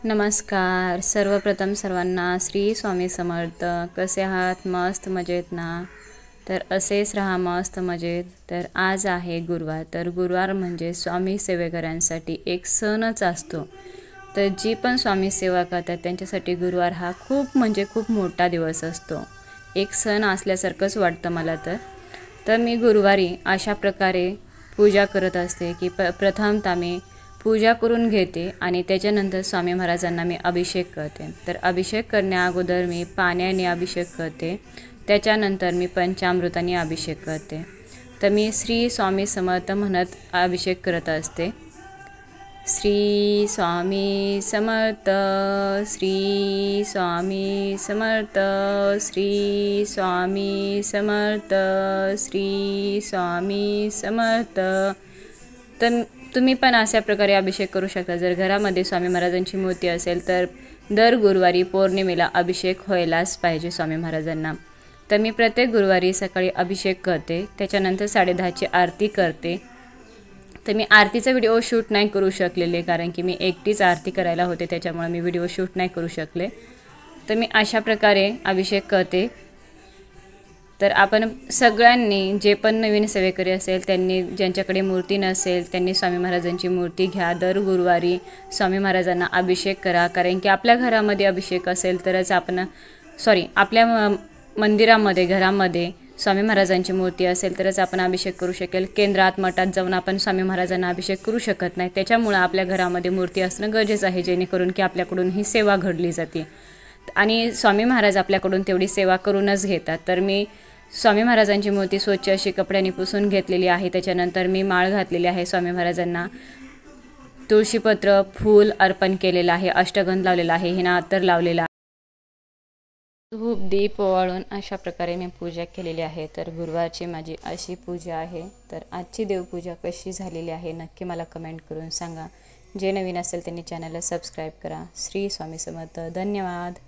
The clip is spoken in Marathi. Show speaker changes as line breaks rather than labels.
नमस्कार. सर्वप्रथम सर्वांना श्री स्वामी समर्थ. कसे आहात? मस्त मजेत ना? तर असेच राहा मस्त मजेत. तर आज आहे गुरुवार. तर गुरुवार म्हणजे स्वामी सेवेकऱ्यांसाठी एक सणच असतो. तर जी पण स्वामी सेवा करतात त्यांच्यासाठी गुरुवार हा खूप म्हणजे खूप मोठा दिवस असतो. एक सण असल्यासारखंच वाटतं मला तर मी गुरुवारी अशा प्रकारे पूजा करत असते की प्रथमतः मी पूजा करून घेते आणि त्याच्यानंतर स्वामी महाराजांना मी अभिषेक करते. तर अभिषेक करण्याअगोदर मी पाण्याने अभिषेक करते, त्याच्यानंतर मी पंचामृताने अभिषेक करते. तर मी श्री स्वामी समर्थ म्हणत अभिषेक करत असते. श्री स्वामी समर्थ, श्री स्वामी समर्थ, श्री स्वामी समर्थ, श्री स्वामी समर्थ. तर तुम्ही पण अशा प्रकारे अभिषेक करू शकता. जर घरामध्ये स्वामी महाराजांची मूर्ती असेल तर दर गुरुवारी पौर्णिमेला अभिषेक व्हायलाच पाहिजे स्वामी महाराजांना. तर मी प्रत्येक गुरुवारी सकाळी अभिषेक करते, त्याच्यानंतर 10:30ची आरती करते. तर मी आरतीचा व्हिडिओ शूट नाही करू शकलेले कारण की मी एकटीच आरती करायला होते, त्याच्यामुळे मी व्हिडिओ शूट नाही करू शकले. तर मी अशा प्रकारे अभिषेक करते. तर आपण सगळ्यांनी जे पण नवीन सेवेकरी असेल त्यांनी ज्यांच्याकडे मूर्ती नसेल त्यांनी स्वामी महाराजांची मूर्ती घ्या. दर गुरुवारी स्वामी महाराजांना अभिषेक करा. कारण की आपल्या घरामध्ये अभिषेक असेल तरच आपण आपल्या मंदिरामध्ये घरामध्ये स्वामी महाराजांची मूर्ती असेल तरच आपण अभिषेक करू शकेल. केंद्रात मठात जाऊन आपण स्वामी महाराजांना अभिषेक करू शकत नाही. त्याच्यामुळं आपल्या घरामध्ये मूर्ती असणं गरजेचं आहे, जेणेकरून की आपल्याकडून ही सेवा घडली जाते आणि स्वामी महाराज आपल्याकडून तेवढी सेवा करूनच घेतात. तर मी स्वामी महाराजांची मूर्ती स्वच्छ अशी कपड्याने पुसून घेतलेली आहे. त्याच्यानंतर मी माळ घातलेली आहे. स्वामी महाराजांना तुळशीपत्र फूल अर्पण केलेलं आहे, अष्टगंध लावलेला आहे, हिना अत्तर लावलेला आहे, धूप दीप ओवाळून अशा प्रकारे मी पूजा केलेली आहे. तर गुरुवारची माझी अशी पूजा आहे. तर आजची देवपूजा कशी झालेली आहे नक्की मला कमेंट करून सांगा. जे नवीन असेल त्यांनी चॅनलला सबस्क्राईब करा. श्री स्वामी समर्थ. धन्यवाद.